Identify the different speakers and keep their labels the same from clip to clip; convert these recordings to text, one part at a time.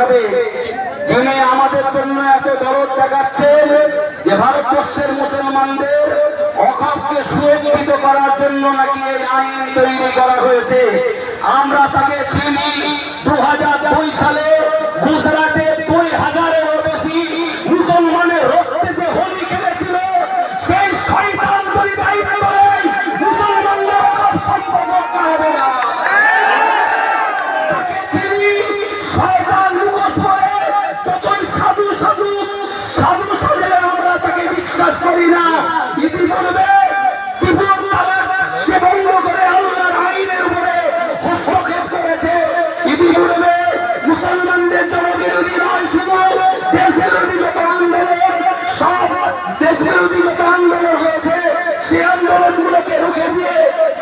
Speaker 1: যাবে, যিনি আমাদের জন্য এত দরদ দেখাচ্ছেন যে ভারতবর্ষের মুসলমানদের অকাপকে সুরক্ষিত করার জন্য নাকি এই আইন তৈরি করা হয়েছে। আমরা তাকে চিনি 2002 সালে গুজরাটে 2000-এরও বেশি মুসলমানের রক্তে যে হোলি খেলেছিল, সেই শয়তান পরিবাহিত করে মুসলমানদের অকাপ সম্পদ রক্ষা হবে না। তাকে চিনি শয়তান মুখোশ পরে যতই সাধু সাধু সাধু সাজে আমরা তাকে বিশ্বাস করি না। ইতিপূর্বে ত্রিপুরার তালাক সে বন্ধ করে আল্লাহর আইনের উপরে হস্তক্ষেপ করেছে। ইতিপূর্বে মুসলমানদের জনবিরোধী নয়, শুধু দেশবিরোধী যত আন্দোলন, সব দেশবিরোধী যত আন্দোলন হয়েছে সে আন্দোলনগুলোকে রুখে দিয়ে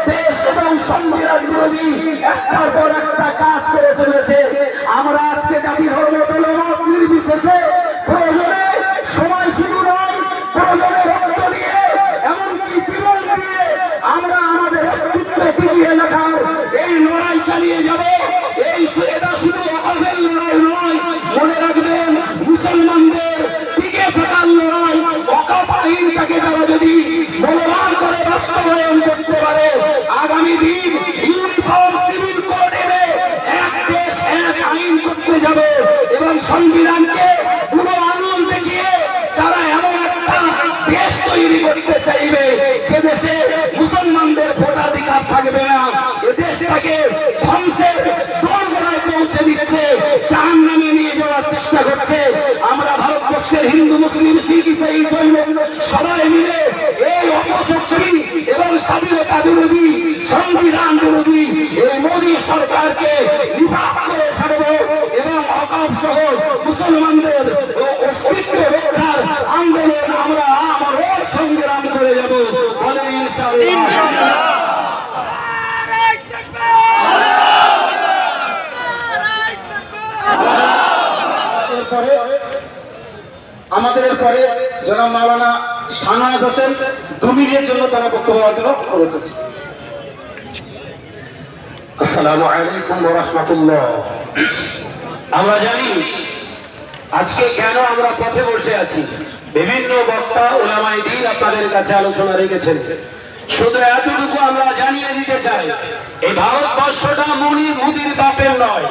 Speaker 1: দেশ এবং সংবিধান বিরোধী একটার পর একটা কাজ করে চলেছে। আমরা আজকে জাতি ধর্ম দলমত নির্বিশেষে প্রয়োজনে সময় শুরু নয়, প্রয়োজনে রক্ত দিয়ে এমনকি জীবন দিয়ে আমরা আমাদের অস্তিত্ব টিকিয়ে রাখার এই লড়াই চালিয়ে যাব। এটা শুধু অকাপের লড়াই নয়, মনে রাখবেন মুসলমানদের টিকে থাকার লড়াই। অকাপ আইনটাকে তারা যদি বলবান করে বাস্তবায়ন করতে পারে, আগামী দিন ইউনিফর্ম সিভিল কোড এনে এক দেশ এক আইন করতে যাবে এবং সংবিধানকে পুরো আঙুল দেখিয়ে তারা এমন একটা দেশ তৈরি করতে চাইবে যে দেশে মুসলমানদের ভোটাধিকার থাকবে না। এ দেশটাকে ধ্বংসের দোরগোড়ায় পৌঁছে দিচ্ছে, জাহান্নামে নিয়ে যাওয়ার চেষ্টা করছে। আমরা ভারতবর্ষের হিন্দু মুসলিম শিখ ইসাই জৈন সবাই মিলে এই অপশক্তি এবং স্বাধীনতা বিরোধী সংবিধান বিরোধী এই মোদী সরকারকে নিপাত করে ছাড়ব এবং অকাপ সহ মুসলমানদের অস্তিত্ব রক্ষার আন্দোলন আমরা আমার সংগ্রাম করে যাব। বলে ইনশাআল্লাহ। আমাদের পরে জনাব মাওলানা শাহনাজ হোসেন 2 মিনিটের জন্য তারা বক্তব্য রচনা করে দিচ্ছে। আসসালামু আলাইকুম ওয়া রাহমাতুল্লাহ। আমরা জানি আজকে কেন আমরা পথে বসে আছি, বিভিন্ন বক্তা উলামায়ে দ্বীন আপনাদের কাছে আলোচনা রেখেছেন। শুধু এতটুকু আমরা জানিয়ে দিতে চাই, এই ভারতবর্ষটা মোদির বাপের নয়।